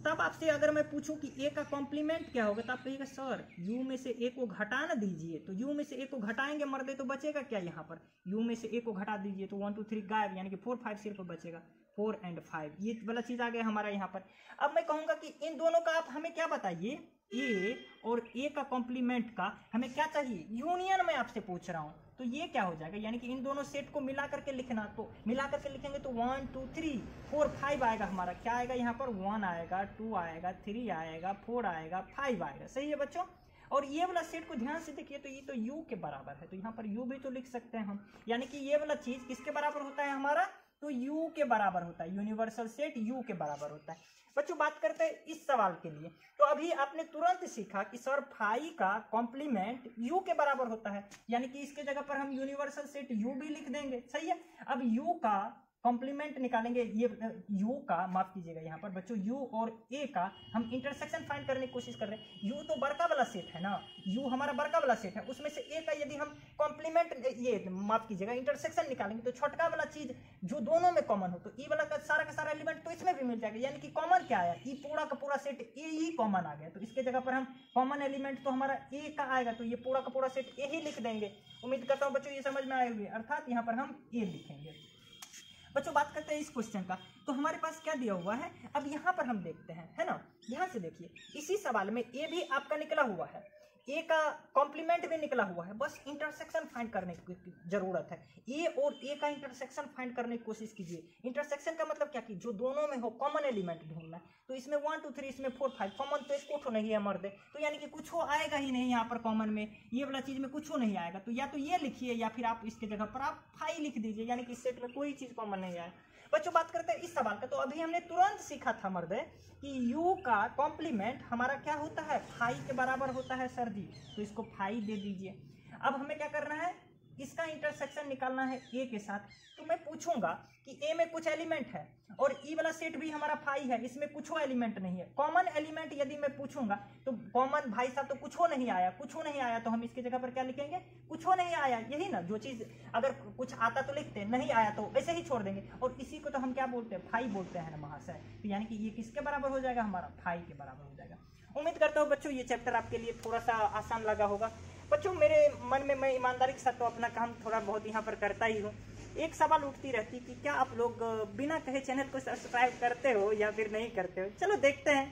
तब आपसे अगर मैं पूछूं कि ए का कॉम्प्लीमेंट क्या होगा, तो आप कहिएगा सर यू में से ए को घटा ना दीजिए। तो यू में से ए को घटाएंगे मर्दे तो बचेगा क्या, यहाँ पर यू में से ए को घटा दीजिए तो 1 2 3 गायब, यानी कि 4 5 सिर्फ बचेगा, 4 और 5। ये वाला चीज आ गया हमारा यहाँ पर। अब मैं कहूंगा कि इन दोनों का आप हमें क्या बताइए, ए और ए का कॉम्प्लीमेंट का हमें क्या चाहिए, यूनियन में आपसे पूछ रहा हूँ। तो ये क्या हो जाएगा, यानी कि इन दोनों सेट को मिला करके लिखना। तो मिला करके लिखेंगे तो 1 2 3 4 5 आएगा हमारा। क्या आएगा यहाँ पर, 1 आएगा, 2 आएगा, 3 आएगा, 4 आएगा, 5 आएगा। सही है बच्चों। और ये वाला सेट को ध्यान से देखिए, तो ये तो u के बराबर है, तो यहाँ पर u भी तो लिख सकते हैं हम। यानी कि ये वाला चीज किसके बराबर होता है हमारा, तो u के बराबर होता है। यूनिवर्सल सेट u के बराबर होता है। बच्चों बात करते हैं इस सवाल के लिए, तो अभी आपने तुरंत सीखा कि सर फाई का कॉम्प्लीमेंट u के बराबर होता है, यानी कि इसके जगह पर हम यूनिवर्सल सेट u भी लिख देंगे। सही है। अब u का कॉम्प्लीमेंट निकालेंगे, ये u का माफ कीजिएगा यहाँ पर बच्चों u और a का हम इंटरसेक्शन फाइंड करने की कोशिश कर रहे हैं। u तो बड़का वाला सेट है ना, u हमारा बड़का वाला सेट है, उसमें से a का यदि हम कॉम्प्लीमेंट ये माफ कीजिएगा इंटरसेक्शन निकालेंगे तो छोटका वाला चीज जो दोनों में कॉमन हो, तो e वाला का सारा एलिमेंट तो इसमें भी मिल जाएगा। यानी कि कॉमन क्या आया, e पूरा का पूरा सेट a ही कॉमन आ गया, तो इसके जगह पर हम कॉमन एलिमेंट तो हमारा a का आएगा, तो ये पूरा का पूरा सेट a ही लिख देंगे। उम्मीद करता हूँ बच्चों ये समझ में आएगी, अर्थात यहाँ पर हम a लिखेंगे। बच्चों बात करते हैं इस क्वेश्चन का, तो हमारे पास क्या दिया हुआ है, अब यहाँ पर हम देखते हैं, है ना। ध्यान से देखिए, इसी सवाल में ए भी आपका निकला हुआ है, ए का कॉम्प्लीमेंट भी निकला हुआ है, बस इंटरसेक्शन फाइंड करने की जरूरत है। ए और ए का इंटरसेक्शन फाइंड करने की कोशिश कीजिए। इंटरसेक्शन का मतलब क्या कि जो दोनों में हो कॉमन एलिमेंट ढूंढना है। तो इसमें 1 2 3 इसमें 4 5 कॉमन तो एक तो नहीं है मर्दे, तो यानी कि कुछ हो आएगा ही नहीं यहाँ पर कॉमन में, ये वाला चीज में कुछ हो नहीं आएगा। तो या तो ये लिखिए या फिर आप इसके जगह पर आप फाई लिख दीजिए, यानी कि इस सेट में कोई चीज कॉमन नहीं आए। बच्चों बात करते हैं इस सवाल का, तो अभी हमने तुरंत सीखा था मर्दे कि u का कॉम्प्लीमेंट हमारा क्या होता है, फाई के बराबर होता है सर जी, तो इसको फाई दे दीजिए। अब हमें क्या करना है, इसका इंटरसेक्शन निकालना है a के साथ। तो मैं पूछूंगा कि a में कुछ एलिमेंट है और e वाला सेट भी हमारा फाई है, इसमें कुछ एलिमेंट नहीं है। कॉमन एलिमेंट यदि मैं पूछूंगा तो कॉमन भाई साहब तो कुछ नहीं आया, कुछ नहीं आया, तो हम इसके जगह पर क्या लिखेंगे, कुछ नहीं आया। यही ना, जो चीज अगर कुछ आता तो लिखते, नहीं आया तो ऐसे ही छोड़ देंगे। और इसी को तो हम क्या बोलते हैं, फाई बोलते हैं ना महाशय। तो यानी कि ये किसके बराबर हो जाएगा, हमारा फाई के बराबर हो जाएगा। उम्मीद करता हूँ बच्चों ये चैप्टर आपके लिए थोड़ा सा आसान लगा होगा। बच्चों मेरे मन में मैं ईमानदारी के साथ तो अपना काम थोड़ा बहुत यहाँ पर करता ही हूँ। एक सवाल उठती रहती कि क्या आप लोग बिना कहे चैनल को सब्सक्राइब करते हो या फिर नहीं करते हो। चलो देखते हैं।